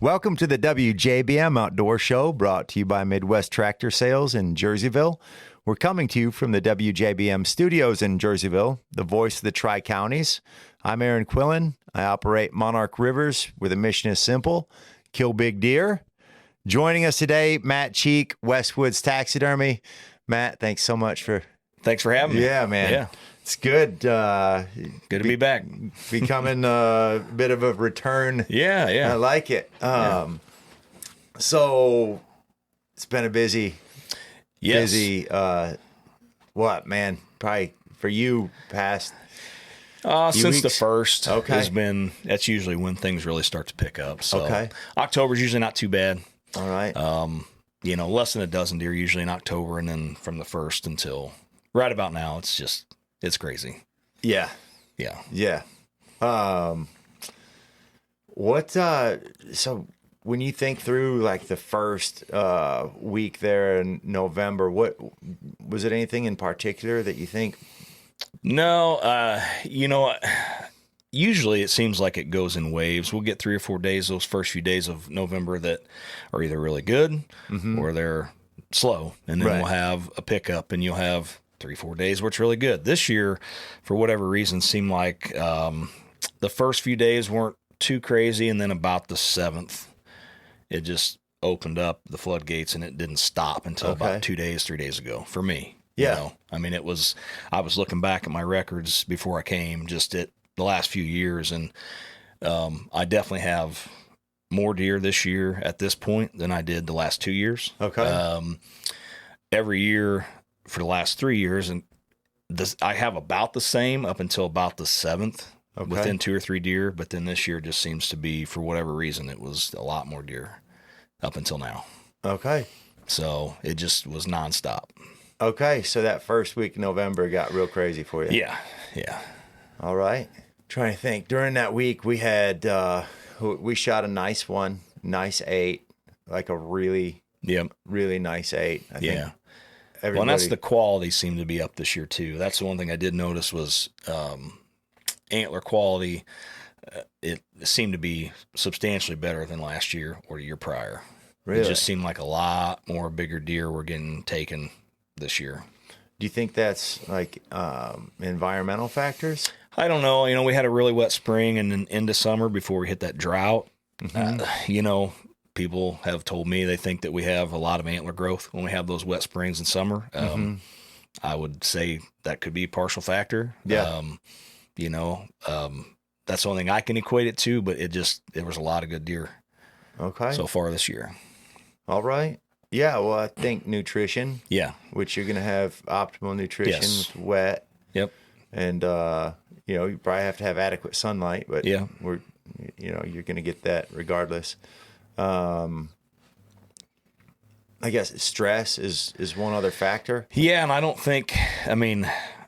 Welcome to the WJBM Outdoor Show, brought to you by Midwest Tractor Sales in Jerseyville. We're coming to you from the WJBM studios in Jerseyville, the voice of the Tri-Counties. I'm Aaron Quillan. I operate Monarch Rivers, where the mission is simple: kill big deer. Joining us today, Matt Cheek, Westwoods Taxidermy. Matt, thanks so much for... Thanks for having me. Yeah, man. Yeah. It's good. Good to be back. Becoming a bit of a return. Yeah. I like it. So it's been a busy, what, man? Probably for you past Since weeks? the first Okay. has been, that's usually when things really start to pick up. So Okay. October's usually not too bad. All right. Less than a dozen deer usually in October, and then from the first until right about now, it's crazy. Yeah. Yeah. So when you think through like the first week there in November, what was it, anything in particular that you think? No, usually it seems like it goes in waves. We'll get 3 or 4 days, those first few days of November, that are either really good or they're slow. And then Right. we'll have a pickup, and you'll have 3-4 days where it's really good. This year, for whatever reason, seemed like the first few days weren't too crazy, and then about the 7th, it just opened up the floodgates, and it didn't stop until about 2 days, 3 days ago for me. Yeah. I mean, I was looking back at my records before I came, just at the last few years, and I definitely have more deer this year at this point than I did the last 2 years. Okay. Every year for the last 3 years, and I have about the same up until about the 7th, within 2 or 3 deer. But then this year just seems to be, for whatever reason, it was a lot more deer up until now. Okay. So it just was nonstop. Okay. So that first week in November got real crazy for you. Yeah. All right. Trying to think. During that week, we had we shot a nice one, nice 8, like a really nice 8. I think Well, and that's the quality seemed to be up this year too. That's the one thing I did notice was antler quality. It seemed to be substantially better than last year or the year prior. Really? It just seemed like a lot more bigger deer were getting taken this year. Do you think that's like environmental factors? I don't know. We had a really wet spring and then into summer before we hit that drought. People have told me they think that we have a lot of antler growth when we have those wet springs in summer. I would say that could be a partial factor. Yeah. That's the only thing I can equate it to, but there was a lot of good deer so far this year. All right. Yeah, well, I think nutrition. Yeah. Which you're going to have optimal nutrition with wet. Yep. And, you probably have to have adequate sunlight, but you're going to get that regardless. I guess stress is one other factor. Yeah, and I don't think,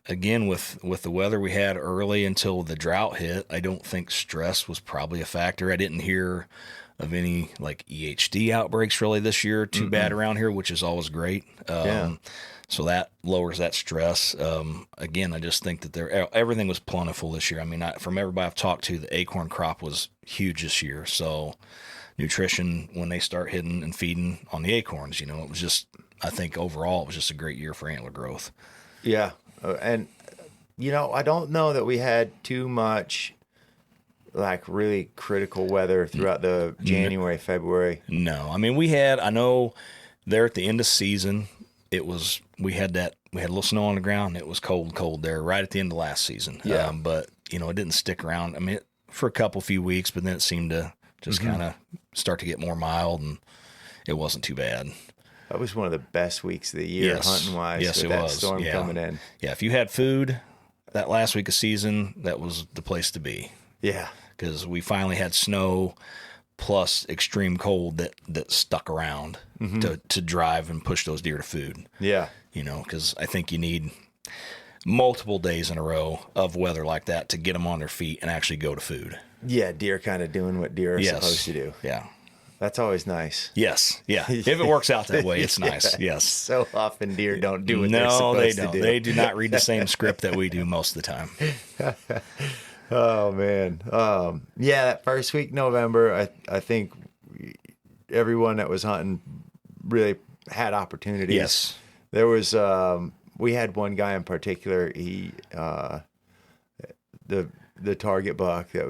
again, with the weather we had early until the drought hit, I don't think stress was probably a factor. I didn't hear of any like EHD outbreaks really this year too bad around here, which is always great. So that lowers that stress. Again, I just think that everything was plentiful this year. From everybody I've talked to, the acorn crop was huge this year. So nutrition, when they start hitting and feeding on the acorns, it was just, I think overall it was just a great year for antler growth. Yeah. And, I don't know that we had too much like really critical weather throughout the January, February. No, I know there at the end of season, we had a little snow on the ground. It was cold there right at the end of last season. Yeah. But it didn't stick around. For a few weeks, but then it seemed to just kind of start to get more mild, and it wasn't too bad. That was one of the best weeks of the year, hunting wise. Yes, it was. Storm coming in. Yeah, if you had food that last week of season, that was the place to be. Yeah. Because we finally had snow plus extreme cold that stuck around to drive and push those deer to food. Yeah. Because I think you need multiple days in a row of weather like that to get them on their feet and actually go to food. Yeah, deer kind of doing what deer are supposed to do. Yeah. That's always nice. Yes. Yeah. If it works out that way, it's nice. Yes. So often deer don't do what they're supposed to do. They do not read the same script that we do most of the time. Oh, man. Yeah, that first week November, I think everyone that was hunting really had opportunities. Yes. There was we had one guy in particular. He the target buck that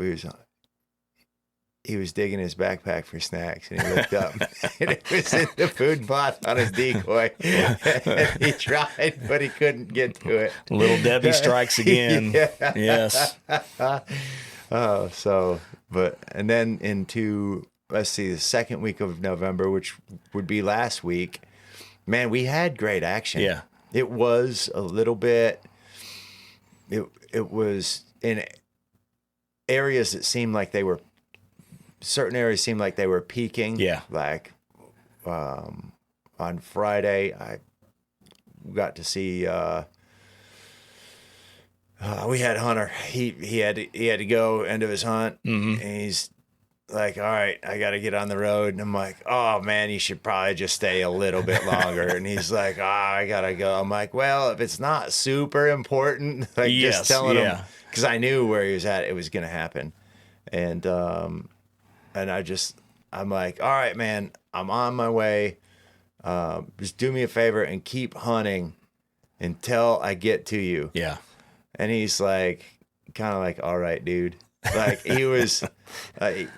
he was digging his backpack for snacks, and he looked up, and it was in the food pot on his decoy. And he tried, but he couldn't get to it. Little Debbie strikes again. Yeah. Yes. And then into, let's see, the second week of November, which would be last week, man, we had great action. Yeah. It was a little bit, it was in areas that seemed like certain areas seemed like they were peaking. Yeah. Like on Friday, I got to see we had Hunter. He had to go end of his hunt, and he's like, "All right, I got to get on the road." And I'm like, "Oh man, you should probably just stay a little bit longer." And he's like, I gotta go." I'm like, "Well, if it's not super important, like just telling him," because I knew where he was at, it was gonna happen, and I'm like, "All right, man, I'm on my way. Just do me a favor and keep hunting until I get to you." Yeah. And he's like, kind of like, "All right, dude." Like he was,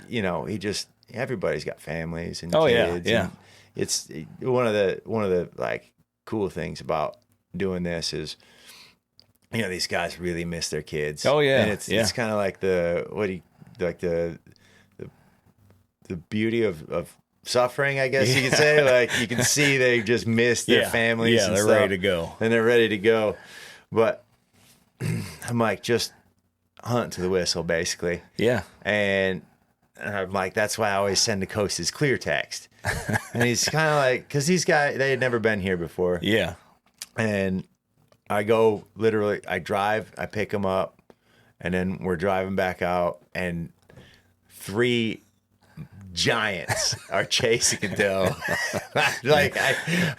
he just, everybody's got families and kids. Yeah. And it's one of the like cool things about doing this is, these guys really miss their kids. Oh yeah. And it's kind of like the beauty of suffering, I guess you could say. Like you can see they just miss their families. Yeah, and they're stuff, ready to go. and they're ready to go. But I'm like, just hunt to the whistle, basically. Yeah. And I'm like, that's why I always send the Coast is Clear text. And he's kind of like, because these guys, they had never been here before. Yeah. And I go literally, I drive, I pick them up, and then we're driving back out, and 3 giants are chasing a doe. Like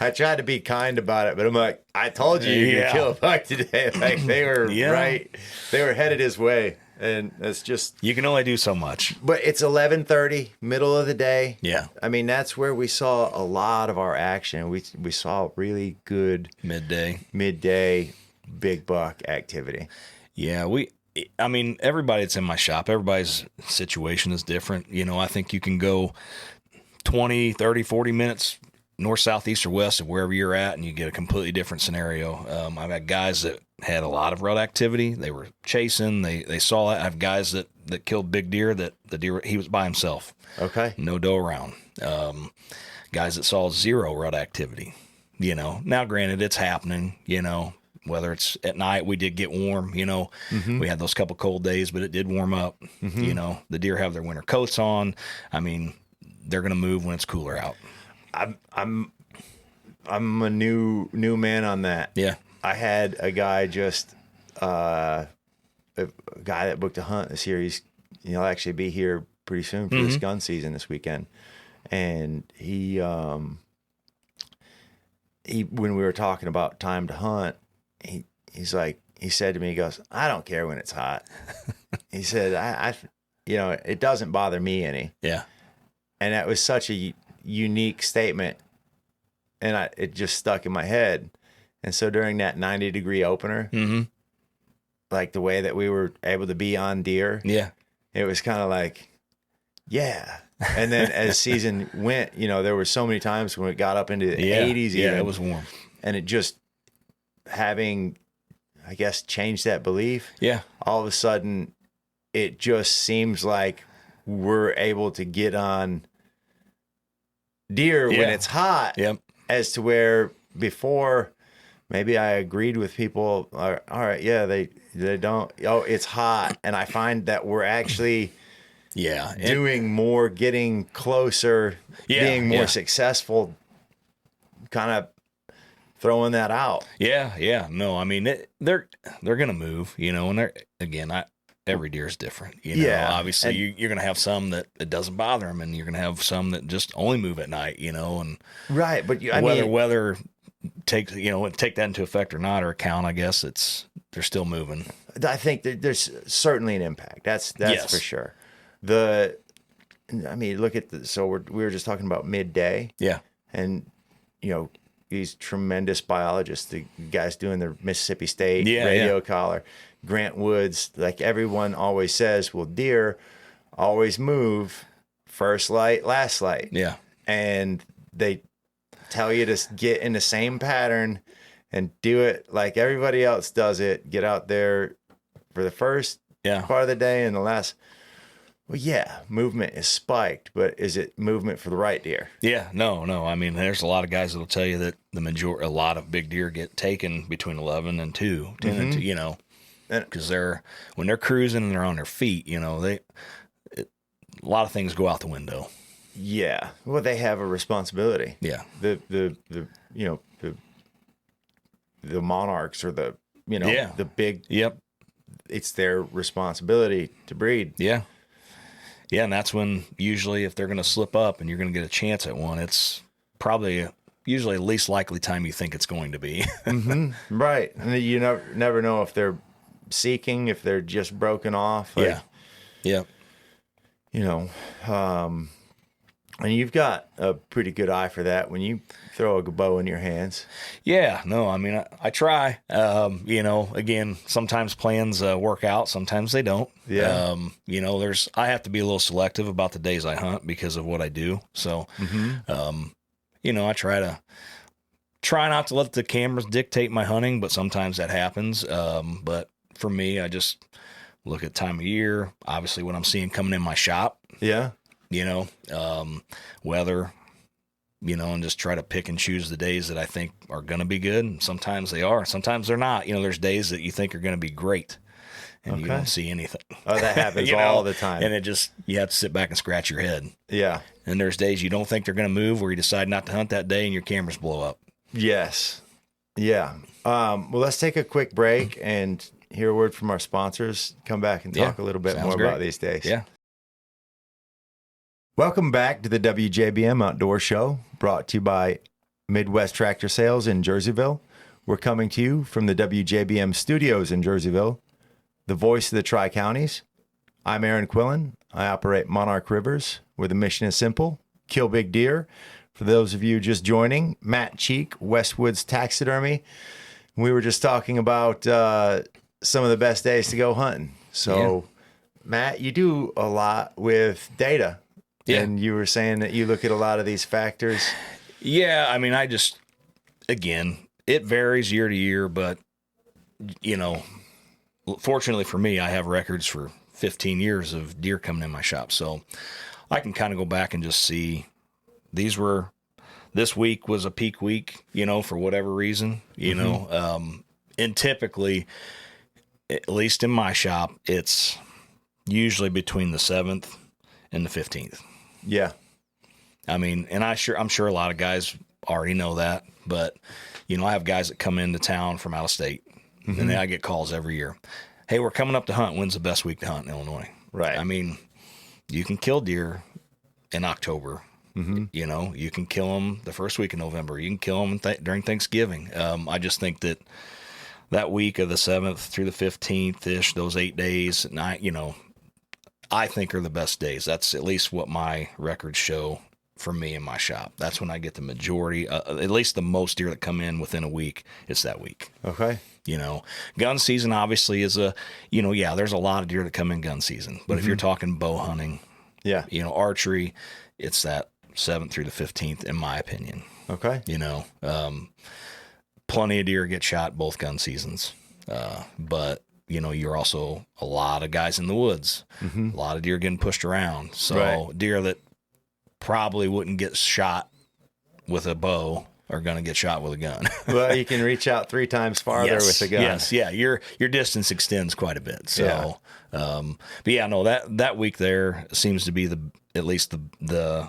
I tried to be kind about it, but I'm like, I told you you could kill a buck today. Like they were right, they were headed his way, and it's just, you can only do so much. But it's 11:30, middle of the day. Yeah, I mean that's where we saw a lot of our action. We saw really good midday big buck activity. Yeah, I mean, everybody that's in my shop, everybody's situation is different. I think you can go 20, 30, 40 minutes north, south, east, or west of wherever you're at, and you get a completely different scenario. I've had guys that had a lot of rut activity. They were chasing. They saw it. I have guys that killed big deer that the deer, he was by himself. Okay. No doe around. Guys that saw 0 rut activity. Now granted, it's happening, whether it's at night, we did get warm, we had those couple cold days, but it did warm up. The deer have their winter coats on. I mean, they're going to move when it's cooler out. I'm a new man on that. Yeah. I had a guy a guy that booked a hunt this year. He'll actually be here pretty soon for this gun season this weekend. And he, when we were talking about time to hunt, he's like, he said to me, he goes, "I don't care when it's hot." He said, I it doesn't bother me any. Yeah. And that was such a unique statement. And it just stuck in my head. And so during that 90-degree opener, like the way that we were able to be on deer, it was kind of like, yeah. And then as season went, there were so many times when it got up into the 80s. Yeah, it was warm. And it just, having, I guess, changed that belief. Yeah. All of a sudden, it just seems like we're able to get on deer when it's hot. Yep. As to where before, maybe I agreed with people. All right, yeah, they don't. Oh, it's hot, and I find that we're actually doing more, getting closer, being more successful. Kind of throwing that out. Yeah. No, I mean they're gonna move, and every deer is different. Obviously you're gonna have some that it doesn't bother them, and you're gonna have some that just only move at night. And right, but whether take that into effect or not, or account, I guess they're still moving. I think that there's certainly an impact. That's for sure. I mean, look at so we were just talking about midday. Yeah. And, these tremendous biologists, the guys doing the Mississippi State radio collar, Grant Woods, like everyone always says, well, deer always move first light, last light. Yeah. And they tell you to get in the same pattern and do it like everybody else does it. Get out there for the first part of the day and the last. Well, yeah, movement is spiked, but is it movement for the right deer? Yeah, no. I mean, there's a lot of guys that'll tell you that a lot of big deer get taken between 11 and 2, 10 and 2, because when they're cruising and they're on their feet, a lot of things go out the window. Yeah, well, they have a responsibility. Yeah, the monarchs or the big. Yep, it's their responsibility to breed. Yeah. Yeah, and that's when usually if they're going to slip up and you're going to get a chance at one, it's probably usually the least likely time you think it's going to be. Right. And you never know if they're seeking, if they're just broken off. Like, yeah. And you've got a pretty good eye for that when you throw a bow in your hands. Yeah, no, I mean, I try. Again, sometimes plans work out, sometimes they don't. Yeah. I have to be a little selective about the days I hunt because of what I do. So, I try not to let the cameras dictate my hunting, but sometimes that happens. But for me, I just look at time of year, obviously what I'm seeing coming in my shop. Yeah. Weather, and just try to pick and choose the days that I think are going to be good. And sometimes they are, sometimes they're not. There's days that you think are going to be great and you don't see anything. Oh, that happens all the time. And you have to sit back and scratch your head. Yeah. And there's days you don't think they're going to move where you decide not to hunt that day and your cameras blow up. Yes. Yeah. Well, let's take a quick break and hear a word from our sponsors. Come back and talk a little bit more about these days. Yeah. Welcome back to the WJBM Outdoor Show, brought to you by Midwest Tractor Sales in Jerseyville. We're coming to you from the WJBM studios in Jerseyville, the voice of the Tri-Counties. I'm Aaron Quillan. I operate Monarch Rivers, where the mission is simple: kill big deer. For those of you just joining, Matt Cheek, Westwoods Taxidermy. We were just talking about some of the best days to go hunting. So, Matt, you do a lot with data. Yeah. And you were saying that you look at a lot of these factors. Yeah, I mean, again, it varies year to year, but, fortunately for me, I have records for 15 years of deer coming in my shop. So I can kind of go back and just see this week was a peak week, for whatever reason, and typically, at least in my shop, it's usually between the 7th and the 15th. Yeah. I mean, and I'm sure a lot of guys already know that, but I have guys that come into town from out of state and then I get calls every year. Hey, we're coming up to hunt. When's the best week to hunt in Illinois? Right. I mean, you can kill deer in October. You can kill them the first week of November. You can kill them during Thanksgiving. I just think that week of the 7th through the 15th ish, those 8 days, I think are the best days. That's at least what my records show for me in my shop. That's when I get the majority, at least the most deer that come in within a week. It's that week. Okay. Gun season obviously is there's a lot of deer that come in gun season. But if you're talking bow hunting, archery, it's that 7th through the 15th, in my opinion. Okay. Plenty of deer get shot both gun seasons. But you're also a lot of guys in the woods, a lot of deer getting pushed around. So deer that probably wouldn't get shot with a bow are going to get shot with a gun. Well, you can reach out 3 times farther with a gun. Yes. Yeah. Your distance extends quite a bit. So, but yeah, no, that week there seems to be at least the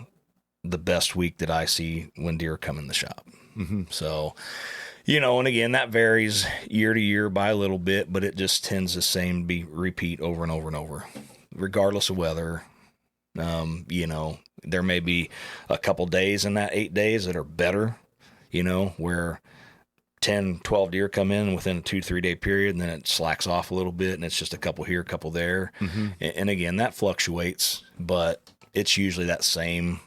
best week that I see when deer come in the shop. So, and again, that varies year to year by a little bit, but it just tends to repeat over and over and over, regardless of weather. There may be a couple days in that 8 days that are better, where 10, 12 deer come in within a 2-3 day period, and then it slacks off a little bit, and it's just a couple here, a couple there. And again, that fluctuates, but it's usually that same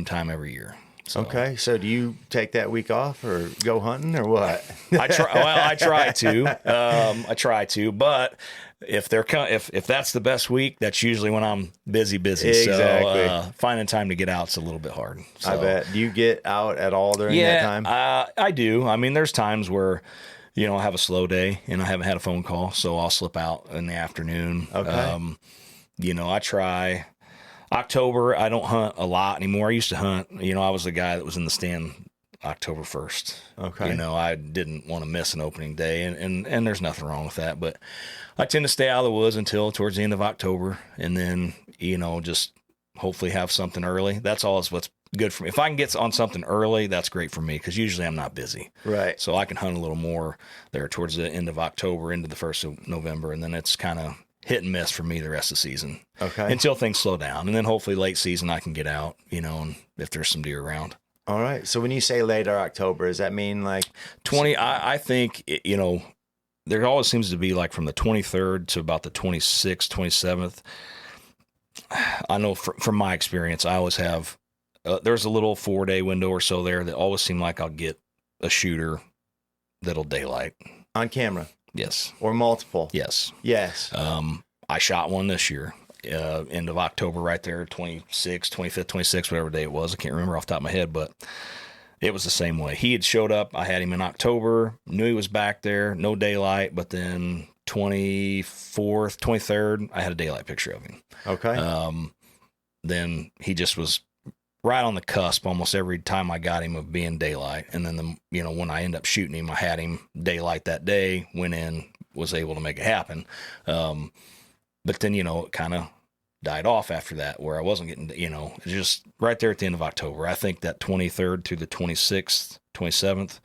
time every year. So. Okay, so do you take that week off or go hunting or what? I try to, but if that's the best week, that's usually when I'm busy. Exactly. So finding time to get out is a little bit hard. So. I bet. Do you get out at all during that time? I do. I mean, there's times where, I have a slow day and I haven't had a phone call, so I'll slip out in the afternoon. Okay. I try. October, I don't hunt a lot anymore. I used to hunt. I was the guy that was in the stand October 1st. Okay. I didn't want to miss an opening day, and there's nothing wrong with that. But I tend to stay out of the woods until towards the end of October, and then, just hopefully have something early. That's all is what's good for me. If I can get on something early, that's great for me because usually I'm not busy. Right. So I can hunt a little more there towards the end of October into the 1st of November, and then it's kind of hit and miss for me the rest of the season. Okay. Until things slow down. And then hopefully late season I can get out, and if there's some deer around. All right. So when you say later October, does that mean like 20? I think, there always seems to be like from the 23rd to about the 26th, 27th. I know from my experience, I always have, there's a little 4-day window or so there that always seem like I'll get a shooter that'll daylight. on camera? Yes. Or multiple? Yes. Yes. I shot one this year, end of October, right there, 25th, 26th, whatever day it was. I can't remember off the top of my head, but it was the same way. He had showed up. I had him in October, knew he was back there, no daylight, but then 24th, 23rd, I had a daylight picture of him. Okay. Then he just was right on the cusp almost every time I got him of being daylight. And then, when I ended up shooting him, I had him daylight that day, went in, was able to make it happen. But then, it kind of died off after that where I wasn't getting, just right there at the end of October. I think that 23rd to the 26th, 27th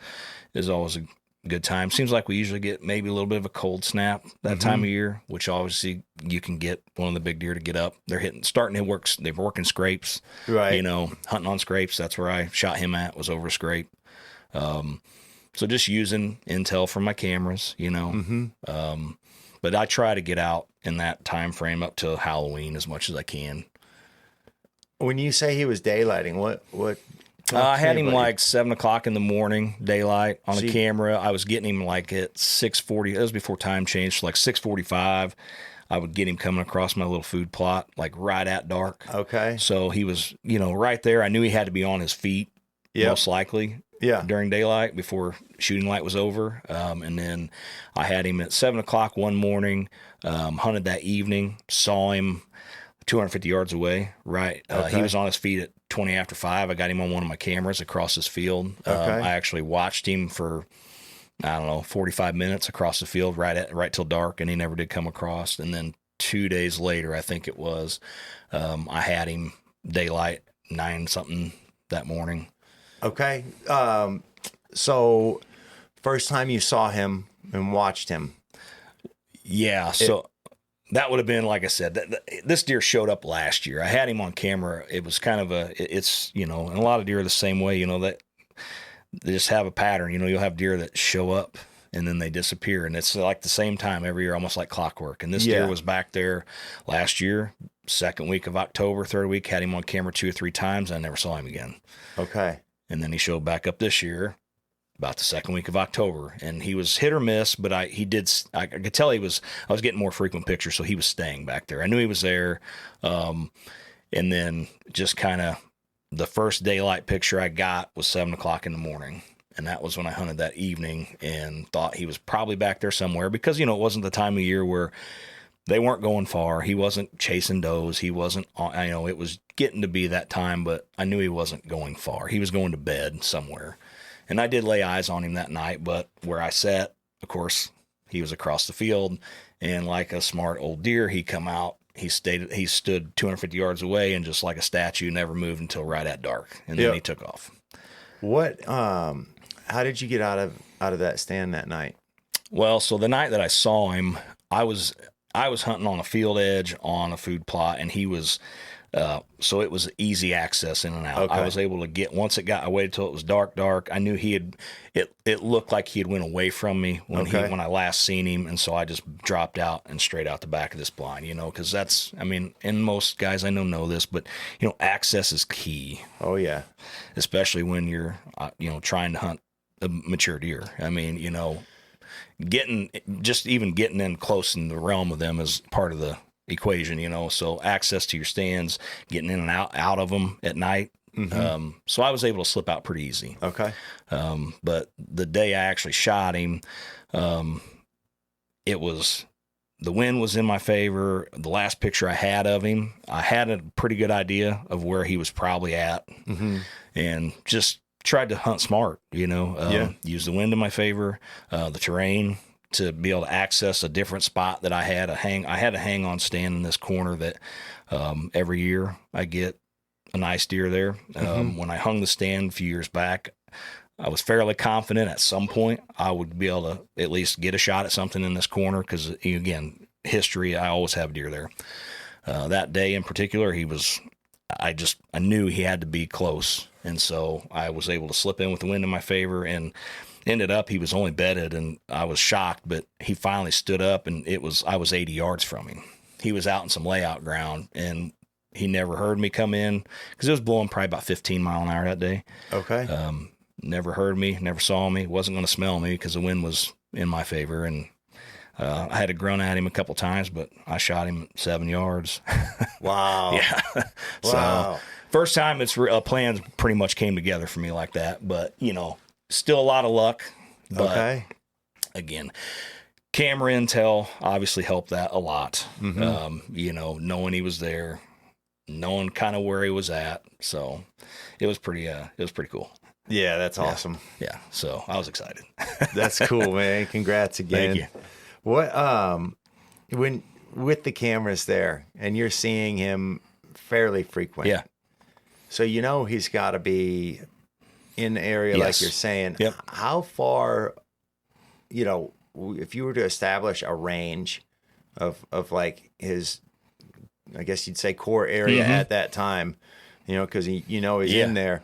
is always a good time. Seems like we usually get maybe a little bit of a cold snap that time of year, which obviously you can get one of the big deer to get up. They're they're working scrapes, right. Hunting on scrapes. That's where I shot him at, was over a scrape. So just using intel from my cameras, but I try to get out in that time frame up to Halloween as much as I can. When you say he was daylighting, what? I had him like 7:00 in the morning, daylight on the camera. I was getting him like at 6:40. That was before time changed. So like 6:45, I would get him coming across my little food plot, like right at dark. Okay. So he was, right there. I knew he had to be on his feet, most likely. Yeah. During daylight before shooting light was over. And then I had him at 7:00 one morning, hunted that evening, saw him 250 yards away. Right. Okay. He was on his feet at 20 after 5. I got him on one of my cameras across his field. Okay. I actually watched him for, 45 minutes across the field right till dark. And he never did come across. And then 2 days later, I think it was, I had him daylight 9-something that morning. Okay. So first time you saw him and watched him. Yeah. So that would have been, like I said, this deer showed up last year. I had him on camera. It was kind of and a lot of deer are the same way, that they just have a pattern. You'll have deer that show up and then they disappear. And it's like the same time every year, almost like clockwork. And this deer was back there last year, second week of October, third week, had him on camera 2 or 3 times. I never saw him again. Okay. And then he showed back up this year, about the second week of October, and he was hit or miss, but I could tell I was getting more frequent pictures, so he was staying back there. I knew he was there. And then just kind of the first daylight picture I got was 7:00 in the morning. And that was when I hunted that evening and thought he was probably back there somewhere because, it wasn't the time of year where they weren't going far. He wasn't chasing does. He wasn't, it was getting to be that time, but I knew he wasn't going far. He was going to bed somewhere. And I did lay eyes on him that night, but where I sat, of course, he was across the field. And like a smart old deer, he come out. He stood 250 yards away and just like a statue, never moved until right at dark. And then he took off. How did you get out of that stand that night? Well, so the night that I saw him, I was hunting on a field edge on a food plot, and he was So it was easy access in and out. Okay. I was able to get, once it got, I waited till it was dark. I knew it looked like he had went away from me when I last seen him. And so I just dropped out and straight out the back of this blind, cause that's, I mean, and most guys I know this, but access is key. Oh yeah. Especially when you're, trying to hunt a mature deer. I mean, getting in close in the realm of them is part of the equation, so access to your stands, getting in and out of them at night. So I was able to slip out pretty easy. Okay. But the day I actually shot him, the wind was in my favor. The last picture I had of him, I had a pretty good idea of where he was probably at, and just tried to hunt smart, use the wind in my favor, the terrain, to be able to access a different spot that I had a hang on stand in this corner that every year I get a nice deer there. When I hung the stand a few years back, I was fairly confident at some point I would be able to at least get a shot at something in this corner because, again, history, I always have deer there. That day in particular, I knew he had to be close, and so I was able to slip in with the wind in my favor, and ended up he was only bedded, and I was shocked, but he finally stood up, and I was 80 yards from him. He was out in some layout ground, and he never heard me come in because it was blowing probably about 15 mile an hour that day. Okay. Never heard me, never saw me, wasn't going to smell me because the wind was in my favor, and I had to grunt at him a couple times, but I shot him 7 yards. Wow. Yeah. Wow. So first time plans pretty much came together for me like that, but still a lot of luck. But Okay. again, camera intel obviously helped that a lot. Knowing he was there, knowing kind of where he was at. So it was pretty cool. Yeah, that's awesome. Yeah. So I was excited. That's cool, man. Congrats again. Thank you. What when with the cameras there and you're seeing him fairly frequent. Yeah. So he's got to be in the area like you're saying. Yep. How far, if you were to establish a range of like his, I guess you'd say core area at that time, because he's in there.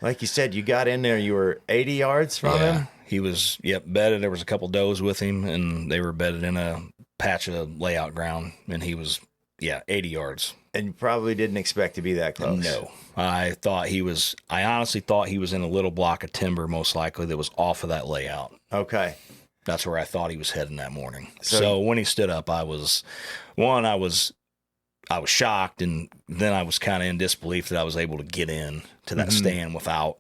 Like you said, you got in there, you were 80 yards from him. He was, bedded. There was a couple does with him, and they were bedded in a patch of layout ground, and he was, 80 yards. And you probably didn't expect to be that close. No. I honestly thought he was in a little block of timber, most likely, that was off of that layout. Okay. That's where I thought he was heading that morning. So when he stood up, I was shocked, and then I was kind of in disbelief that I was able to get in to that stand without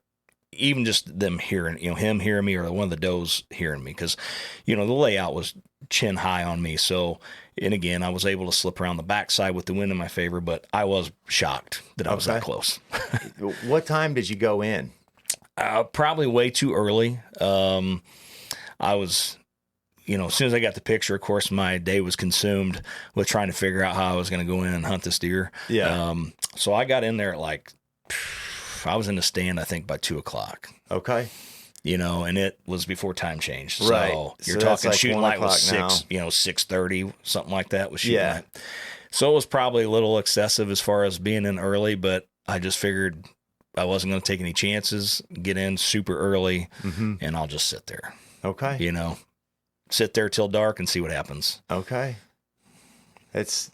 even just them hearing, him hearing me or one of the does hearing me. Cause the layout was chin high on me. So, and again, I was able to slip around the backside with the wind in my favor, but I was shocked that I was that close. What time did you go in? Probably way too early. I was, as soon as I got the picture, of course, my day was consumed with trying to figure out how I was going to go in and hunt this deer. Yeah. So I got in there at I was in the stand, I think, by 2:00. Okay. And it was before time change. Right. So you're So that's talking like shooting light was 6, now. 6:30, something like that was shooting Yeah. light. So it was probably a little excessive as far as being in early, but I just figured I wasn't going to take any chances, get in super early, and I'll just sit there. Okay. Sit there till dark and see what happens. Okay. That's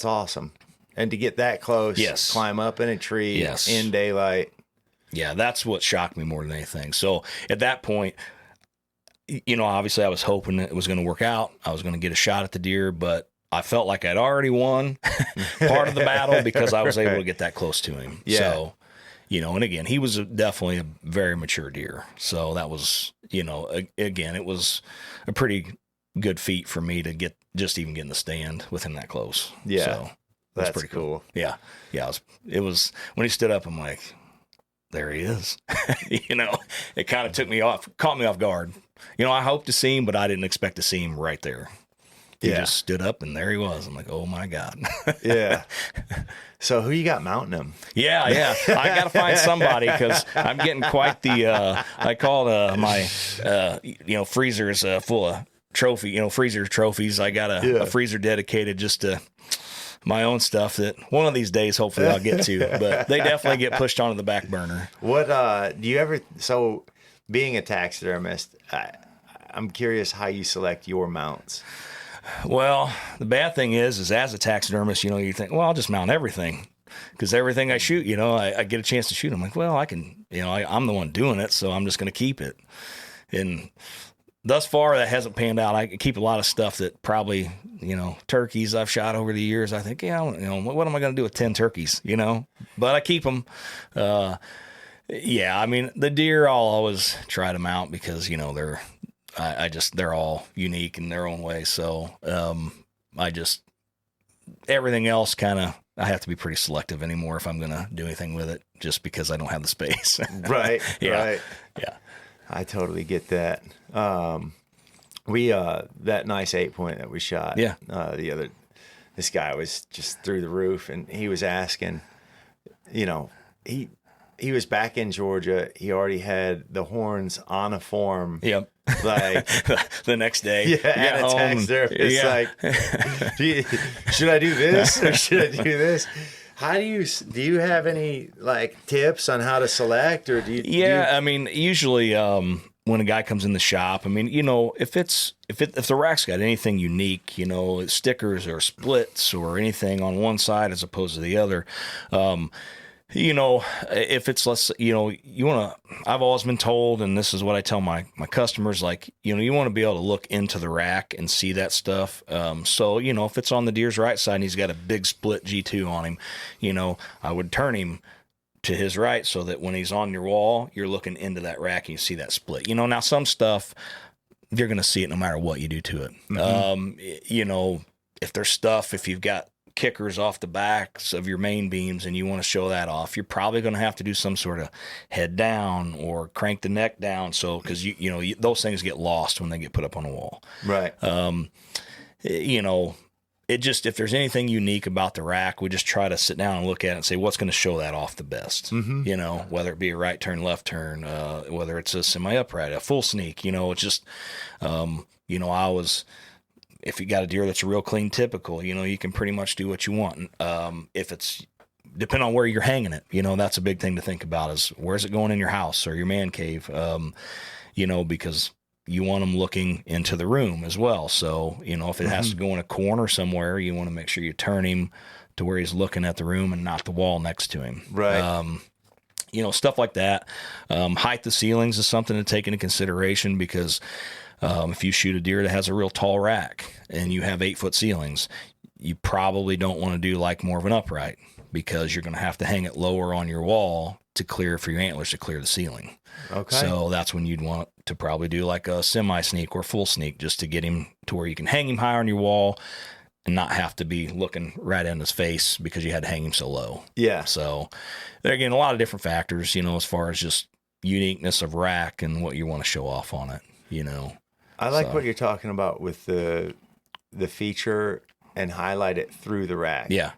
awesome. And to get that close, climb up in a tree in daylight. Yeah, that's what shocked me more than anything. So at that point, obviously I was hoping that it was going to work out. I was going to get a shot at the deer, but I felt like I'd already won part of the battle because I was able to get that close to him. Yeah. So, and again, he was definitely a very mature deer. So that was, again, it was a pretty good feat for me to get even in the stand with him that close. Yeah. So that's pretty cool. Yeah. Yeah. It was when he stood up, I'm like, there he is. It kind of caught me off guard. I hoped to see him, but I didn't expect to see him right there. He just stood up and there he was. I'm like, oh my God. Yeah. So who you got mounting him? Yeah. I got to find somebody because I'm getting quite the, I call my, freezers full of freezer trophies. I got a freezer dedicated just to my own stuff that one of these days, hopefully I'll get to, but they definitely get pushed onto the back burner. What, do you ever, so being a taxidermist, I'm curious how you select your mounts. Well, the bad thing is as a taxidermist, you think, well, I'll just mount everything. Because everything I shoot, I get a chance to shoot. I'm like, well, I can, I'm the one doing it, so I'm just going to keep it. And thus far, that hasn't panned out. I keep a lot of stuff that probably, turkeys I've shot over the years. I think, what am I going to do with 10 turkeys, But I keep them. I mean, the deer I'll always try to mount because, they're all unique in their own way. So everything else I have to be pretty selective anymore if I'm going to do anything with it, just because I don't have the space. Right. Yeah. I totally get that. We, that nice 8-point that we shot, this guy was just through the roof, and he was asking, he was back in Georgia. He already had the horns on a form. Yep. Like the next day. Yeah. And a taxidermist. Like, should I do this or should I do this? How do you have any like tips on how to select, or do you? I mean, usually, when a guy comes in the shop, I mean, if the rack's got anything unique, stickers or splits or anything on one side as opposed to the other, if it's less, I've always been told, and this is what I tell my customers, like, you want to be able to look into the rack and see that stuff. So, if it's on the deer's right side and he's got a big split G2 on him, I would turn him to his right so that when he's on your wall, you're looking into that rack and you see that split. Now some stuff, you're going to see it no matter what you do to it. Mm-hmm. If there's stuff, if you've got kickers off the backs of your main beams and you want to show that off, you're probably going to have to do some sort of head down or crank the neck down. So, because those things get lost when they get put up on a wall. Right. It just, if there's anything unique about the rack, we just try to sit down and look at it and say, what's going to show that off the best? Mm-hmm. Whether it be a right turn, left turn, whether it's a semi upright, a full sneak, it's just, if you got a deer that's a real clean typical, you can pretty much do what you want. If it's, depending on where you're hanging it, that's a big thing to think about, is where's it going in your house or your man cave? Because you want them looking into the room as well. So, if it has to go in a corner somewhere, you want to make sure you turn him to where he's looking at the room and not the wall next to him. Right. Stuff like that. Height of ceilings is something to take into consideration, because if you shoot a deer that has a real tall rack and you have 8-foot ceilings, you probably don't want to do like more of an upright, because you're going to have to hang it lower on your wall to clear for your antlers to clear the ceiling. Okay. So that's when you'd want to probably do like a semi sneak or full sneak, just to get him to where you can hang him higher on your wall and not have to be looking right in his face because you had to hang him so low. Yeah. So there again, a lot of different factors, as far as just uniqueness of rack and what you want to show off on it, I like what you're talking about with the feature and highlight it through the rack. Yeah.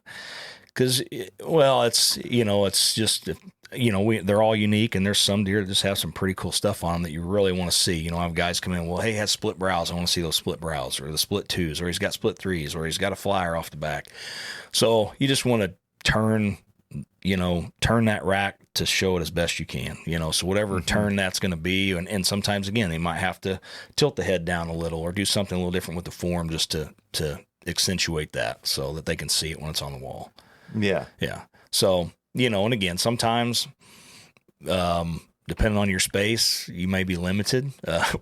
Because, it's just, they're all unique, and there's some deer that just have some pretty cool stuff on them that you really want to see. I have guys come in, well, hey, he has split brows. I want to see those split brows, or the split 2s, or he's got split 3s, or he's got a flyer off the back. So you just want to turn that rack to show it as best you can, so whatever turn that's going to be. And sometimes, again, they might have to tilt the head down a little or do something a little different with the form just to accentuate that so that they can see it when it's on the wall. Yeah. Yeah. So, and again, sometimes, depending on your space, you may be limited,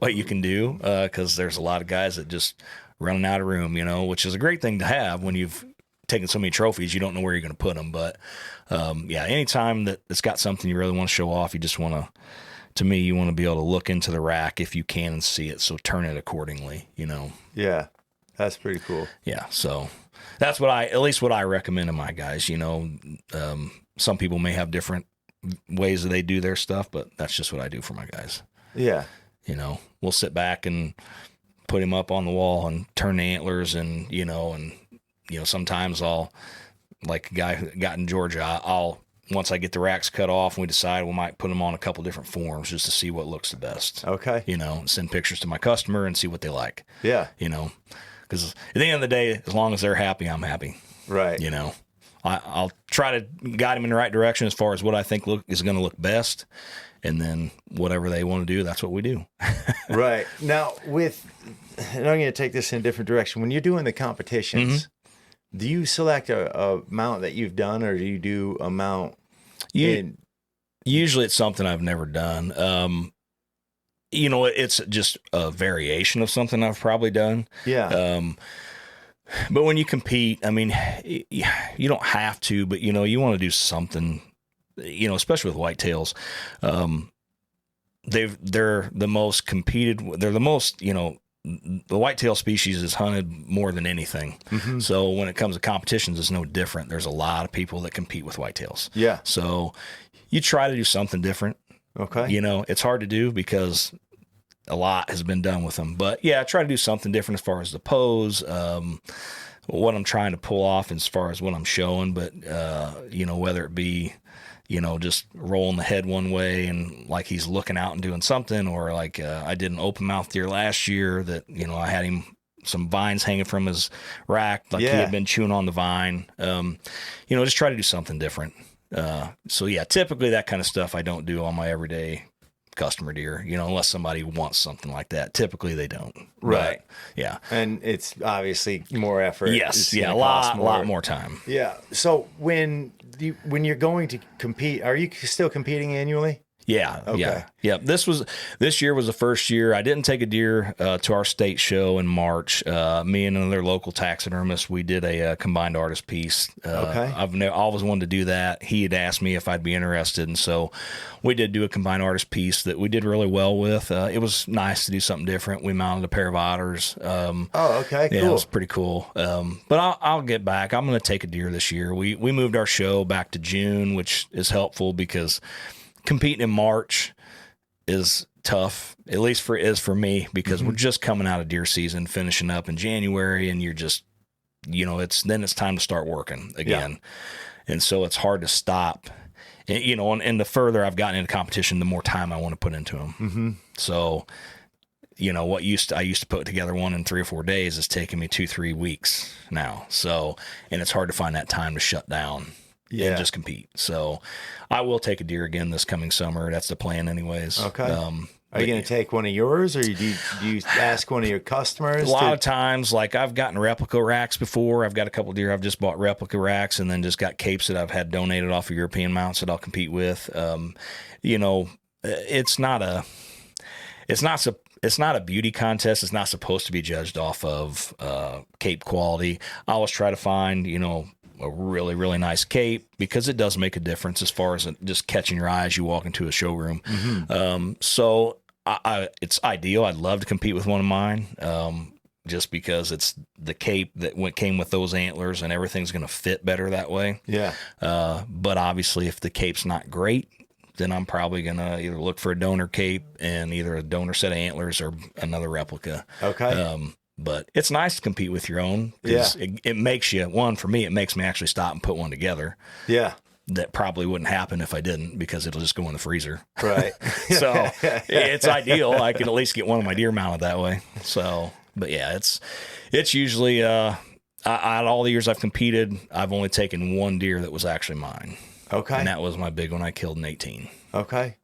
what you can do, because there's a lot of guys that just running out of room, which is a great thing to have when you've taken so many trophies, you don't know where you're going to put them. But, anytime that it's got something you really want to show off, you just want to me, you want to be able to look into the rack if you can and see it. So turn it accordingly, Yeah. That's pretty cool. Yeah. So that's at least what I recommend to my guys. Some people may have different ways that they do their stuff, but that's just what I do for my guys. Yeah. We'll sit back and put him up on the wall and turn the antlers, and, sometimes I'll, like a guy who got in Georgia, once I get the racks cut off and we decide, we might put them on a couple different forms just to see what looks the best. Okay. Send pictures to my customer and see what they like. Yeah. Because at the end of the day, as long as they're happy, I'm happy. Right. You know, I'll try to guide them in the right direction as far as what I think is going to look best. And then whatever they want to do, that's what we do. Right. Now, and I'm going to take this in a different direction. When you're doing the competitions, do you select a mount that you've done, or do you do a mount? Usually it's something I've never done. You know, it's just a variation of something I've probably done. Yeah. But when you compete, I mean, you don't have to, but, you know, you want to do something, you know, especially with whitetails. They're the most competed. They're the most, you know, the whitetail species is hunted more than anything. Mm-hmm. So when it comes to competitions, it's no different. There's a lot of people that compete with whitetails. Yeah. So you try to do something different. Okay. You know, it's hard to do because a lot has been done with them, but yeah, I try to do something different as far as the pose, what I'm trying to pull off as far as what I'm showing. But, you know, whether it be, you know, just rolling the head one way and like he's looking out and doing something, or like I did an open mouth deer last year that, you know, I had him some vines hanging from his rack, like he had been chewing on the vine. You know, just try to do something different. So yeah, typically that kind of stuff I don't do on my everyday customer deer, you know, unless somebody wants something like that. Typically they don't. Right. But, yeah. And it's obviously more effort. Yes. Yeah. A lot more time. Yeah. So when you're going to compete, are you still competing annually? Yeah. Okay. Yeah. Yeah. This year was the first year I didn't take a deer to our state show in March. Me and another local taxidermist, we did a combined artist piece. Okay. I've always wanted to do that. He had asked me if I'd be interested, and so we did do a combined artist piece that we did really well with. It was nice to do something different. We mounted a pair of otters. Okay. Cool. Yeah, it was pretty cool. But I'll get back. I'm going to take a deer this year. We moved our show back to June, which is helpful because competing in March is tough, at least for me, because we're just coming out of deer season, finishing up in January, and you're just, you know, it's time to start working again. Yeah. And so it's hard to stop, and, you know, and the further I've gotten into competition, the more time I want to put into them. Mm-hmm. So, you know, I used to put together one in 3 or 4 days is taking me 2-3 weeks now. So, and it's hard to find that time to shut down. Yeah. And just compete. So I will take a deer again this coming summer. That's the plan anyways. Okay. Are you going to take one of yours, or do you ask one of your customers? A lot of times, like I've gotten replica racks before. I've got a couple deer I've just bought replica racks, and then just got capes that I've had donated off of European mounts that I'll compete with. You know, it's not a beauty contest. It's not supposed to be judged off of cape quality. I always try to find, you know, a really, really nice cape, because it does make a difference as far as just catching your eye as you walk into a showroom. Mm-hmm. So it's ideal. I'd love to compete with one of mine, just because it's the cape that came with those antlers, and everything's going to fit better that way. Yeah. But obviously, if the cape's not great, then I'm probably going to either look for a donor cape and either a donor set of antlers or another replica. Okay. But it's nice to compete with your own. Yeah. It makes you, for me, it makes me actually stop and put one together. Yeah. That probably wouldn't happen if I didn't, because it'll just go in the freezer. Right. So it's ideal. I can at least get one of my deer mounted that way. So, but yeah, it's usually, out of all the years I've competed, I've only taken one deer that was actually mine. Okay. And that was my big one I killed in 2018. Okay.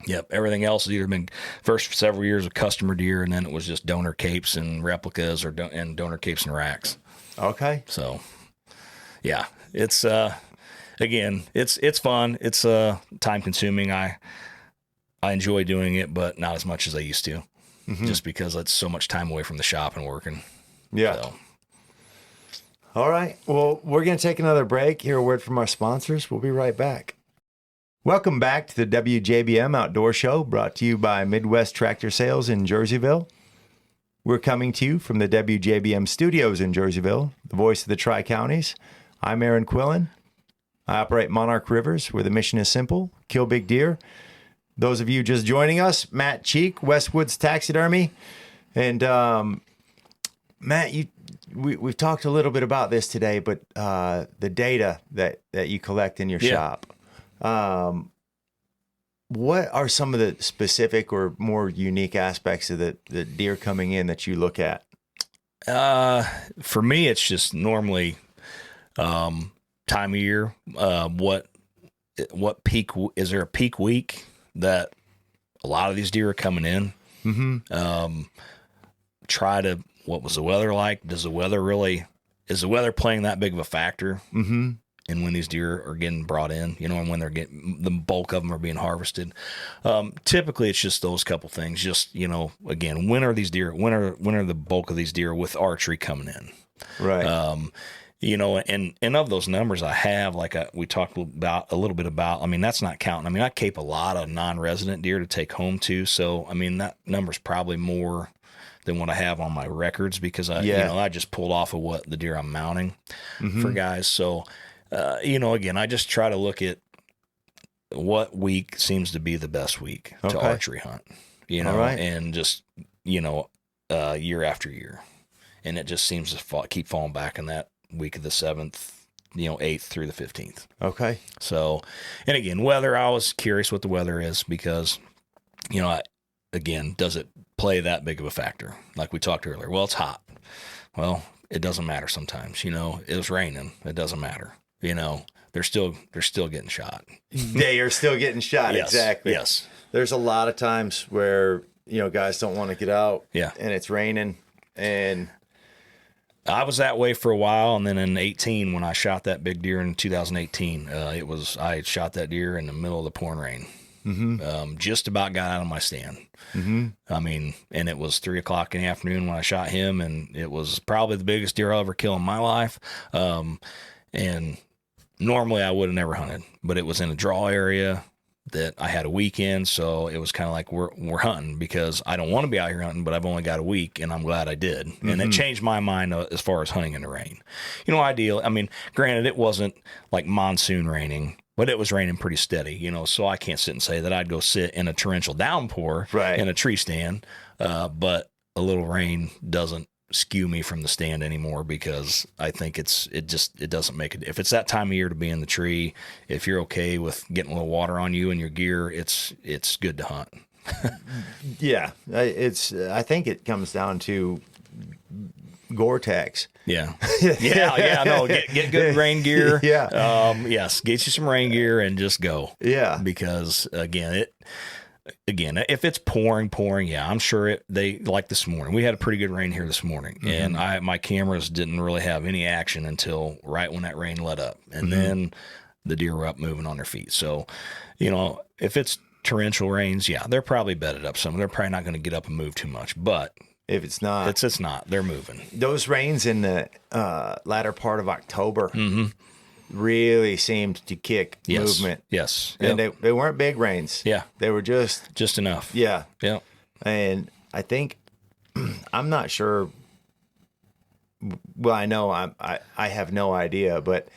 Yep. Everything else has either been first several years of customer deer, and then it was just donor capes and replicas, and donor capes and racks. Okay. So, yeah, it's again, it's fun. It's time consuming. I enjoy doing it, but not as much as I used to, just because it's so much time away from the shop and working. Yeah. So. All right. Well, we're going to take another break. Hear a word from our sponsors. We'll be right back. Welcome back to the WJBM Outdoor Show, brought to you by Midwest Tractor Sales in Jerseyville. We're coming to you from the WJBM studios in Jerseyville, the voice of the Tri-Counties. I'm Aaron Quillan. I operate Monarch Rivers, where the mission is simple: kill big deer. Those of you just joining us, Matt Cheek, Westwoods Taxidermy. And Matt, we've talked a little bit about this today, but the data that you collect in your shop. What are some of the specific or more unique aspects of the deer coming in that you look at? For me, it's just normally Time of year, what peak, is there a peak week that a lot of these deer are coming in? What was the weather like? Is the weather playing that big of a factor? And when these deer are getting brought in, and when they're getting, the bulk of them are being harvested. Typically it's just those couple things. Just, again, when are the bulk of these deer with archery coming in? Right. And of those numbers I have, like we talked a little bit about, that's not counting. I cape a lot of non-resident deer to take home too. So, that number's probably more than what I have on my records because I just pulled off of what the deer I'm mounting for guys. So, again, I just try to look at what week seems to be the best week to archery hunt, and just, year after year. And it just seems to keep falling back in that week of the 7th, 8th through the 15th. Okay. So, and again, weather, I was curious what the weather is because, again, does it play that big of a factor? Like we talked earlier. Well, it's hot. Well, it doesn't matter sometimes, it was raining. It doesn't matter. They're still getting shot. They are still getting shot. Yes, exactly. Yes. There's a lot of times where, guys don't want to get out. Yeah. And it's raining. And I was that way for a while. And then in 18, when I shot that big deer in 2018, I had shot that deer in the middle of the pouring rain. Just about got out of my stand. And it was 3:00 in the afternoon when I shot him, and it was probably the biggest deer I'll ever kill in my life. And normally I would have never hunted, but it was in a draw area that I had a weekend. So it was kind of like we're hunting because I don't want to be out here hunting, but I've only got a week and I'm glad I did. And it changed my mind as far as hunting in the rain, ideal. Granted it wasn't like monsoon raining, but it was raining pretty steady, so I can't sit and say that I'd go sit in a torrential downpour in a tree stand. But a little rain doesn't skew me from the stand anymore because I think it doesn't make it. If it's that time of year to be in the tree, if you're okay with getting a little water on you and your gear, it's good to hunt. Yeah. I think it comes down to Gore-Tex. Yeah. No, get good rain gear. Yeah. Yes. Get you some rain gear and just go. Yeah. Because again, if it's pouring, I'm sure they like this morning. We had a pretty good rain here this morning, and my cameras didn't really have any action until right when that rain let up, and then the deer were up moving on their feet. So, if it's torrential rains, they're probably bedded up some. They're probably not going to get up and move too much, but if it's not, it's not. They're moving. Those rains in the latter part of October really seemed to kick movement. Yes. And they weren't big rains. Yeah. They were just enough. Yeah. Yeah. And I think, I'm not sure. Well, I know I have no idea, but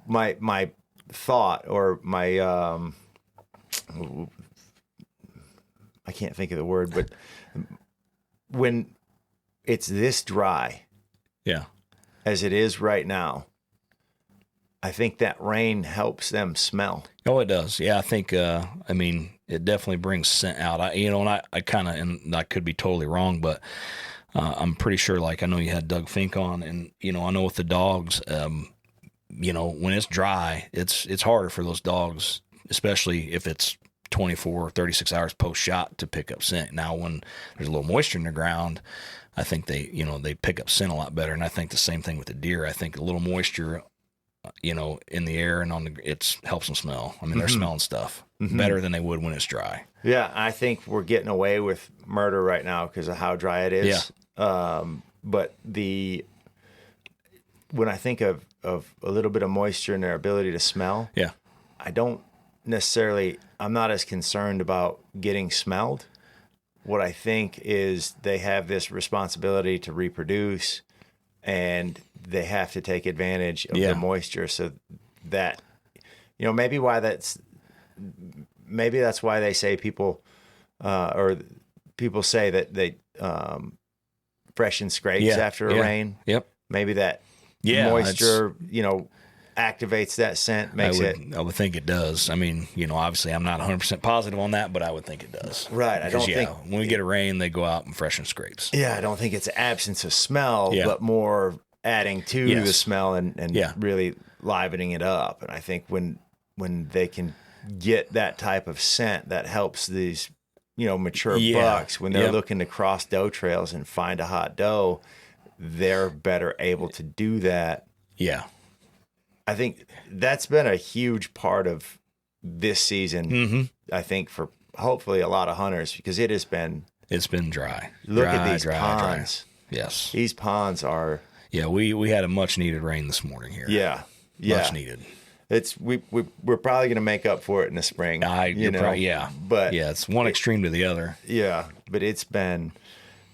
my thought or my, I can't think of the word, but when it's this dry as it is right now, I think that rain helps them smell. Oh, it does. Yeah, I think, it definitely brings scent out. I kind of, and I could be totally wrong, but I'm pretty sure, like, I know you had Doug Fink on, and, I know with the dogs, when it's dry, it's harder for those dogs, especially if it's 24 or 36 hours post-shot to pick up scent. Now, when there's a little moisture in the ground, I think they pick up scent a lot better, and I think the same thing with the deer. I think a little moisture in the air and it helps them smell. They're smelling stuff better than they would when it's dry. Yeah. I think we're getting away with murder right now because of how dry it is. Yeah. But when I think of a little bit of moisture and their ability to smell, I'm not as concerned about getting smelled. What I think is they have this responsibility to reproduce, and they have to take advantage of the moisture, so that, maybe that's why they say people say that they freshen scrapes after a rain. Yep. Maybe that moisture, activates that scent, I would think it does. Obviously I'm not 100% positive on that, but I would think it does. Right. I don't think when we get a rain, they go out and freshen scrapes. Yeah. I don't think it's absence of smell, but more adding to the smell and really livening it up. And I think when they can get that type of scent, that helps these, mature bucks when they're looking to cross doe trails and find a hot doe, they're better able to do that. Yeah. I think that's been a huge part of this season, I think, for hopefully a lot of hunters, because it's been dry. Look at these ponds. Dry. Yes. These ponds are. Yeah, we had a much needed rain this morning here. Yeah. Much needed. It's we're probably going to make up for it in the spring. But it's one extreme to the other. Yeah, but it's been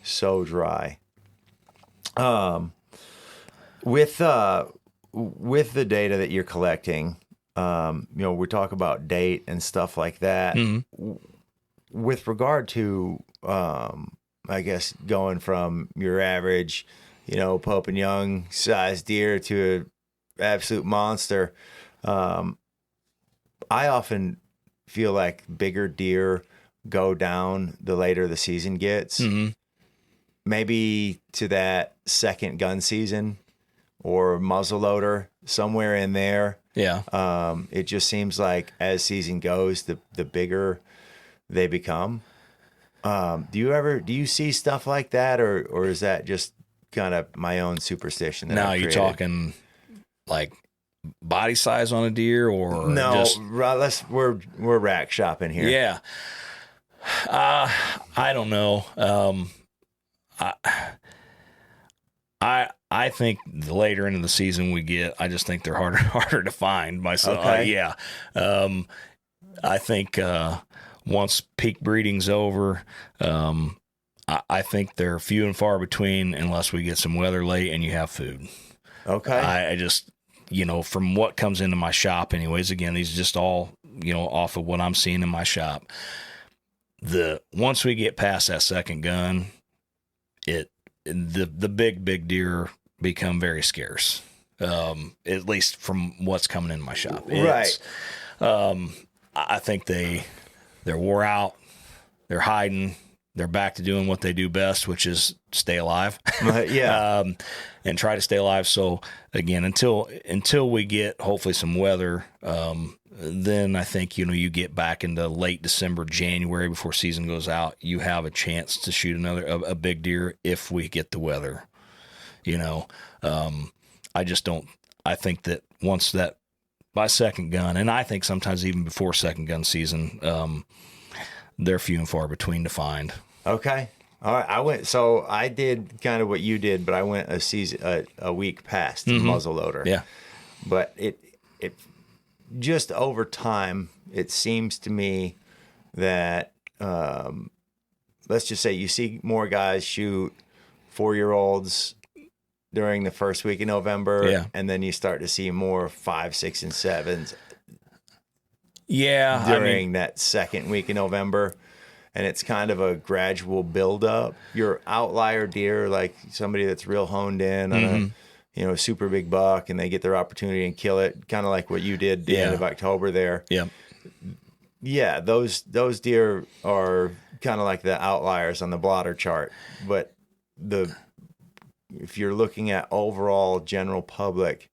so dry. With the data that you're collecting, we talk about date and stuff like that. Mm-hmm. With regard to, I guess, going from your average, Pope and Young size deer to an absolute monster, I often feel like bigger deer go down the later the season gets. Mm-hmm. Maybe to that second gun season or muzzleloader, somewhere in there. Yeah. It just seems like as season goes, the bigger they become. Do you see stuff like that, or is that just kind of my own superstition? Now you're talking like body size on a deer, or no? We're rack shopping here. Yeah. I don't know. I think the later into the season we get, I just think they're harder to find myself. Okay. I think once peak breeding's over, I think they're few and far between unless we get some weather late and you have food. Okay. I just, from what comes into my shop anyways, again, these are just all, off of what I'm seeing in my shop. Once we get past that second gun, the big deer become very scarce. At least from what's coming in my shop. Right. I think they're wore out. They're hiding. They're back to doing what they do best, which is stay alive. And try to stay alive. So again, until we get hopefully some weather, then I think, you get back into late December, January before season goes out, you have a chance to shoot a big deer if we get the weather. I think that once that by second gun, and I think sometimes even before second gun season, they're few and far between to find. Okay. All right. I did kind of what you did, but I went a week past the muzzleloader. Yeah. But it just over time, it seems to me that, let's just say you see more guys shoot 4-year-olds during the first week of November, and then you start to see more 5, 6, and 7s. Yeah, during that second week of November, and it's kind of a gradual buildup. Your outlier deer, like somebody that's real honed in on a super big buck, and they get their opportunity and kill it, kind of like what you did the end of October there. Yeah, yeah, those deer are kind of like the outliers on the blotter chart, but if you're looking at overall general public,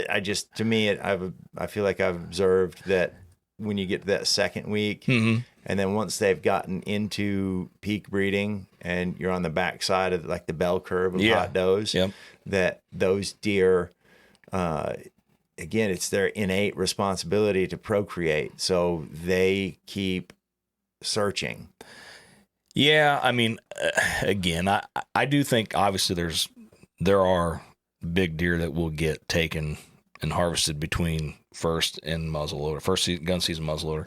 I feel like I've observed that when you get to that second week, and then once they've gotten into peak breeding and you're on the backside of like the bell curve of hot does, that those deer, again, it's their innate responsibility to procreate. So they keep searching. Yeah, again, I do think obviously there are big deer that will get taken and harvested between first and muzzleloader, gun season muzzleloader.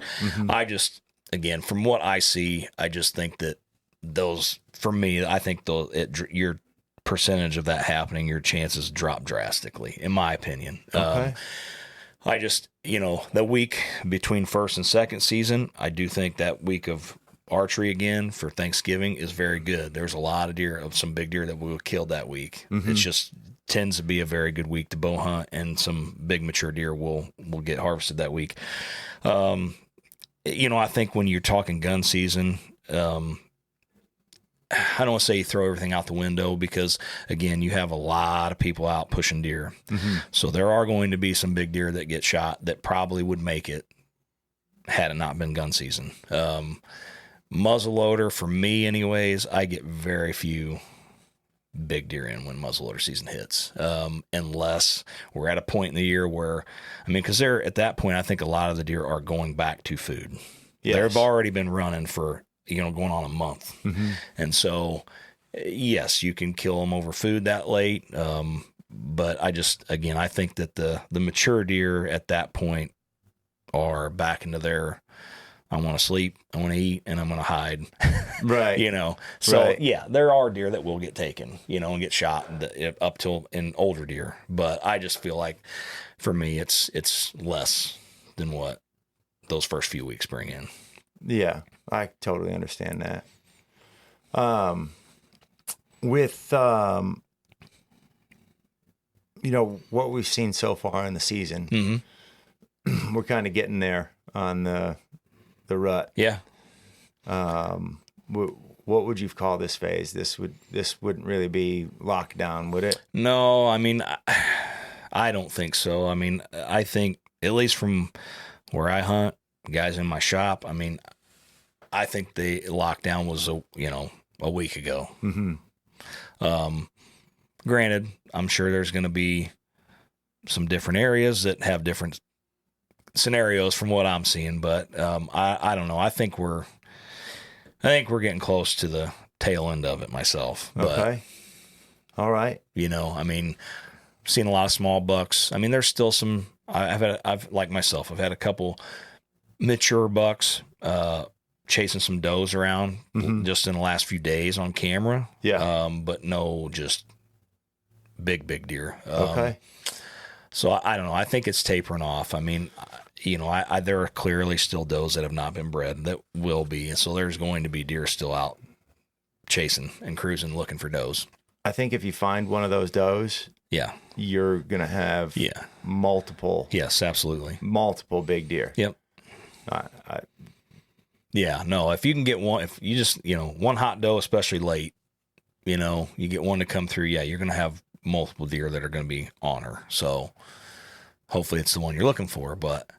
I just, again, from what I see, I just think that those, for me, I think your percentage of that happening, your chances drop drastically, in my opinion. Okay. I just, the week between first and second season, I do think that week of archery again for Thanksgiving is very good. There's a lot of some big deer that we will kill that week. It just tends to be a very good week to bow hunt, and some big mature deer will get harvested that week. I think when you're talking gun season, I don't want to say you throw everything out the window because, again, you have a lot of people out pushing deer. So there are going to be some big deer that get shot that probably would make it had it not been gun season. Muzzleloader, for me anyways, I get very few big deer in when muzzleloader season hits, unless we're at a point in the year where, because they're at that point, I think a lot of the deer are going back to food. They've already been running for, going on a month. And so, yes, you can kill them over food that late. But I think that the mature deer at that point are back into their, I want to sleep, I want to eat, and I'm going to hide. Right. So right. Yeah, there are deer that will get taken, and get shot up till in older deer. But I just feel like for me, it's less than what those first few weeks bring in. Yeah, I totally understand that. With, what we've seen so far in the season, we're kind of getting there on the rut. Yeah. What would you call this phase? This wouldn't really be lockdown, would it? No, I don't think so. I think, at least from where I hunt, guys in my shop, I think the lockdown was a week ago. Granted, I'm sure there's going to be some different areas that have different scenarios from what I'm seeing, but I don't know. I think we're getting close to the tail end of it myself. But, okay. All right. Seen a lot of small bucks. There's still some. I've had a couple mature bucks chasing some does around just in the last few days on camera. Yeah. But no, just big deer. Okay. So I don't know. I think it's tapering off. There are clearly still does that have not been bred that will be. And so there's going to be deer still out chasing and cruising looking for does. I think if you find one of those does, you're going to have multiple. Yes, absolutely. Multiple big deer. Yep. If you can get one, if you just, one hot doe, especially late, you get one to come through, you're going to have multiple deer that are going to be on her. So hopefully it's the one you're looking for, but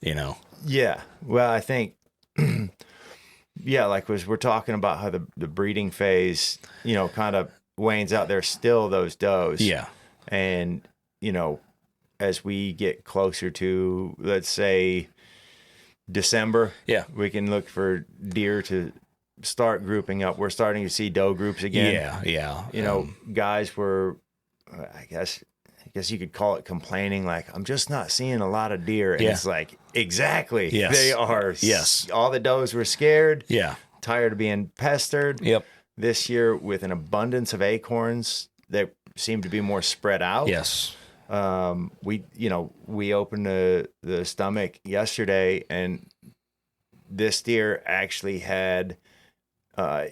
Yeah. Well, I think, we're talking about how the breeding phase, kind of wanes out. There's still those does. Yeah. And, as we get closer to, let's say, December, we can look for deer to start grouping up. We're starting to see doe groups again. Yeah. Guys were, I guess you could call it complaining, like, I'm just not seeing a lot of deer. And it's like, exactly. Yes. They are. Yes. All the does were scared. Yeah. Tired of being pestered. Yep. This year, with an abundance of acorns that seem to be more spread out. Yes. We opened the stomach yesterday, and this deer actually had,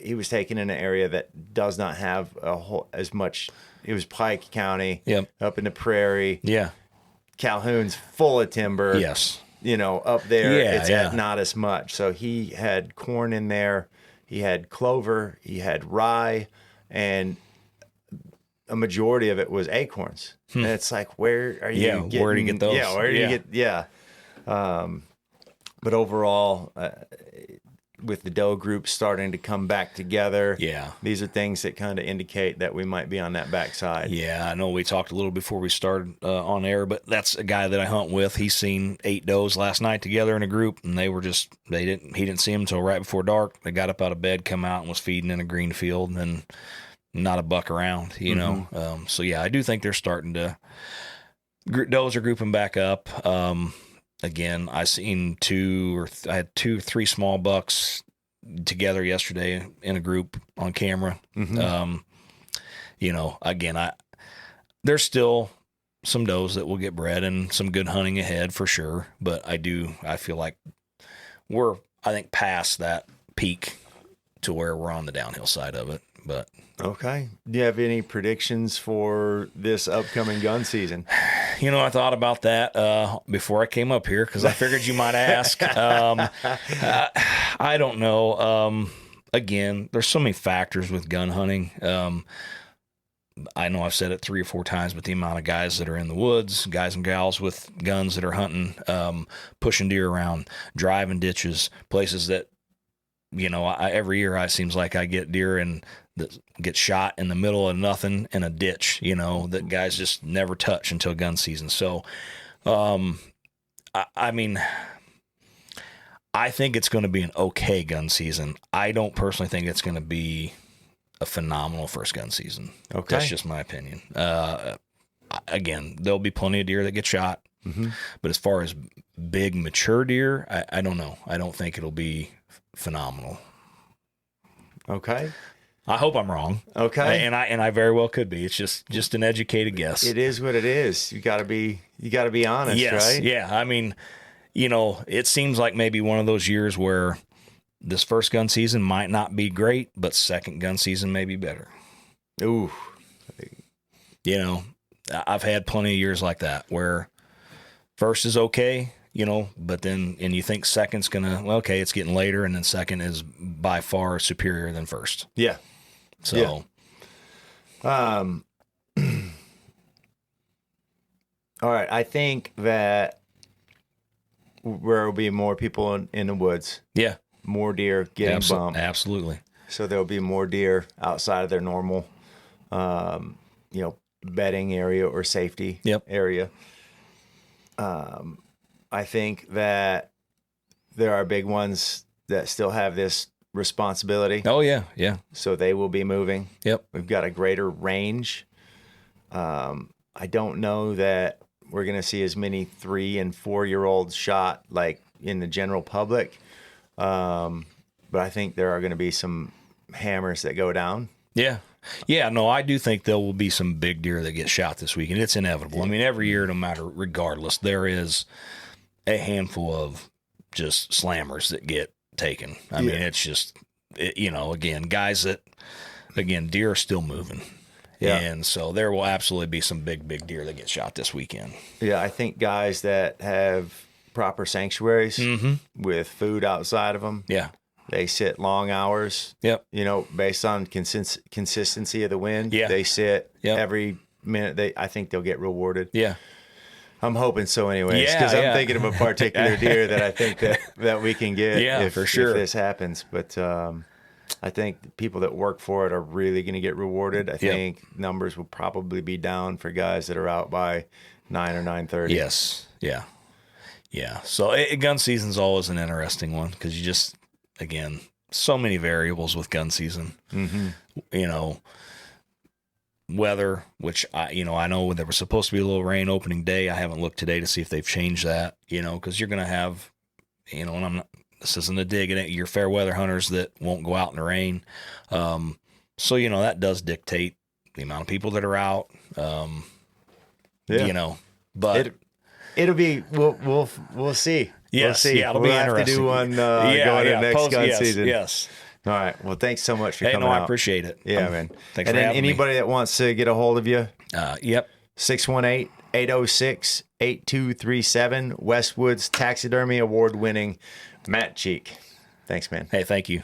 he was taken in an area that does not have as much. It was Pike County, up in the prairie. Yeah. Calhoun's full of timber. Yes. Up there, it's at not as much. So he had corn in there. He had clover. He had rye, and a majority of it was acorns. And it's like, where are you getting? Where do you get those? Yeah, where do you get? Yeah. But overall, with the doe group starting to come back together, these are things that kind of indicate that we might be on that backside. Yeah, I know we talked a little before we started on air, but that's a guy that I hunt with. He's seen 8 does last night together in a group, and he didn't see them until right before dark. They got up out of bed, come out, and was feeding in a green field, and not a buck around, So I do think they're starting to, does are grouping back up. Again, I had 2 or 3 small bucks together yesterday in a group on camera. Again, there's still some does that will get bred and some good hunting ahead for sure. But I feel like we're past that peak to where we're on the downhill side of it. But okay. Do you have any predictions for this upcoming gun season? I thought about that before I came up here because I figured you might ask. I don't know. again, there's so many factors with gun hunting. I know I've said it 3 or 4 times, but the amount of guys that are in the woods, guys and gals with guns that are hunting, pushing deer around, driving ditches, places that, every year it seems like I get deer that get shot in the middle of nothing in a ditch, that guys just never touch until gun season. So, I mean, I think it's going to be an okay gun season. I don't personally think it's going to be a phenomenal first gun season. Okay. That's just my opinion. Again, there'll be plenty of deer that get shot, but as far as big mature deer, I don't know. I don't think it'll be phenomenal. Okay. I hope I'm wrong. Okay. And I very well could be. It's just an educated guess. It is what it is. You gotta be honest, yes. right? Yeah. I mean, it seems like maybe one of those years where this first gun season might not be great, but second gun season may be better. Ooh. I've had plenty of years like that where first is okay, but then, and you think second's okay, it's getting later, and then second is by far superior than first. Yeah. So, all right. I think that there will be more people in the woods. Yeah. More deer getting bumped. Absolutely. So there'll be more deer outside of their normal, bedding area or safety area. I think that there are big ones that still have this responsibility. Oh, yeah. Yeah. So they will be moving. Yep. We've got a greater range. I don't know that we're going to see as many 3 and 4 year olds shot like in the general public. But I think there are going to be some hammers that go down. Yeah. Yeah, no, I do think there will be some big deer that get shot this weekend. It's inevitable. Yeah. I mean, every year, no matter, regardless, there is a handful of just slammers that get taken. I mean, it's just, again, guys that, deer are still moving. Yeah. And so there will absolutely be some big deer that get shot this weekend. Yeah, I think guys that have proper sanctuaries with food outside of them. Yeah. They sit long hours. Yep. Based on consistency of the wind. Yeah. They sit every minute. I think they'll get rewarded. Yeah. I'm hoping so anyways. Because I'm thinking of a particular deer that I think that we can get if this happens. But I think the people that work for it are really going to get rewarded. I think numbers will probably be down for guys that are out by 9 or 9:30. Yes. Yeah. Yeah. So gun season's always an interesting one because you just, again, so many variables with gun season. Weather, which I know there was supposed to be a little rain opening day. I haven't looked today to see if they've changed that, because you're going to have, and this isn't a dig at your fair weather hunters that won't go out in the rain. So, that does dictate the amount of people that are out. But it'll be, we'll see. Yes. We'll see. Yeah, it'll be interesting. We'll have to do one going into next gun season. Yes. All right. Well, thanks so much for coming out. I appreciate it. Yeah, man. Thanks for having me. Anybody that wants to get a hold of you? 618-806-8237. Westwoods Taxidermy award-winning Matt Cheek. Thanks, man. Hey, thank you.